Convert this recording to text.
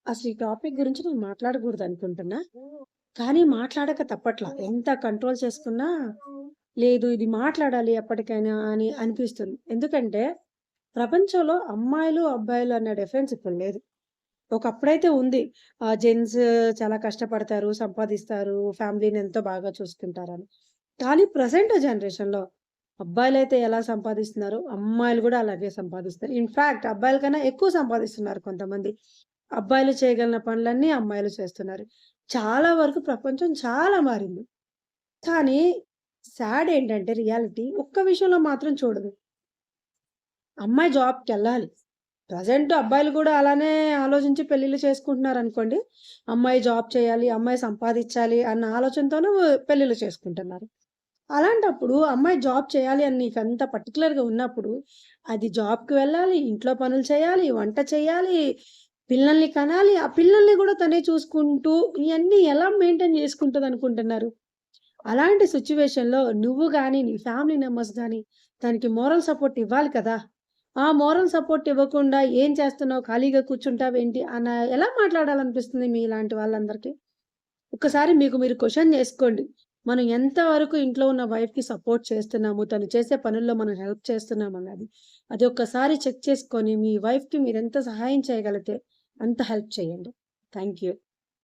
అసలు ఈ టాపిక్ గురించి నేను మాట్లాడకూడదనుకుంటున్నా. కానీ మాట్లాడక తప్పట్లా. ఎంత కంట్రోల్ చేసుకున్నా, లేదు ఇది మాట్లాడాలి ఎప్పటికైనా అని అనిపిస్తుంది. ఎందుకంటే, ప్రపంచంలో అమ్మాయిలు, అబ్బాయిలు అన్న డిఫరెన్స్ ఇప్పుడు లేదు. ఒకప్పుడైతే ఉంది. జెంట్స్ చాలా కష్టపడతారు, సంపాదిస్తారు, ఫ్యామిలీని ఎంతో బాగా చూసుకుంటారని. కానీ ప్రెజెంట్ జనరేషన్‌లో అబ్బాయిలైతే ఎలా సంపాదిస్తున్నారో, అమ్మాయిలు గూడా అలాగే సంపాదిస్తారు. ఇన్‌ఫాక్ట్ అబ్బాయిల కన్నా ఎక్కువ సంపాదిస్తున్నారు కొంతమంది. అబ్బాయిలు చేయగలిగిన పనులన్నీ అమ్మాయిలు చేస్తున్నారు. చాలా వరకు ప్రపంచం చాలా మారింది. కానీ సాడ్ ఏంటంటే రియాలిటీ ఒక్క విషయంలో మాత్రం చూడదు. అమ్మాయి జాబ్‌కెళ్ళాలి. ప్రెజెంట్ అబ్బాయిలు గూడా అలానే ఆలోచించి పెళ్లిళ్లు చేసుకుంటున్నారనుకోండి. అమ్మాయి జాబ్ చేయాలి, అమ్మాయి సంపాదిచ్చాలి అన్న ఆలోచనతోనే పెళ్లిళ్లు చేసుకుంటున్నారు. అలాంటప్పుడు అమ్మాయి జాబ్ చేయాలి అని నీకంత పర్టిక్యులర్‌గా ఉన్నప్పుడు, అది జాబ్‌కి వెళ్ళాలి, ఇంట్లో పనులు చేయాలి, వంట చేయాలి, పిల్లల్ని కనాలి. ఆ పిల్లల్ని గూడా తనే చూసుకుంటూ ఇయన్నీ ఎలా మెయింటైన్ చేసుకుంటదనుకుంటున్నారు? అలాంటి సిట్యుయేషన్‌లో నువ్వు గాని, నీ ఫ్యామిలీ మెంబర్స్ గాని దానికి మోరల్ సపోర్ట్ ఇవ్వాలి కదా! ఆ మోరల్ సపోర్ట్ ఇవ్వకుండా "ఏం చేస్తున్నావు? ఖాళీగా కూర్చుంటావేంటి?" ఎలా మాట్లాడాలనిపిస్తుంది మీలాంటి వాళ్ళందరికి? ఒక్కసారి మీకు మీరు క్వెషన్ జేసుకోండి. మనం ఎంత వరకు ఇంట్లో ఉన్న వైఫ్‌కి సపోర్ట్ చేస్తున్నాము, తను చేసే పనుల్లో మనం హెల్ప్ చేస్తున్నామన్నది. అది ఒక్కసారి చెక్ చేసుకొని మీ వైఫ్‌కి మీరెంత సహాయం చేయగలిగితే అంత హెల్ప్ చేయండి. Thank you.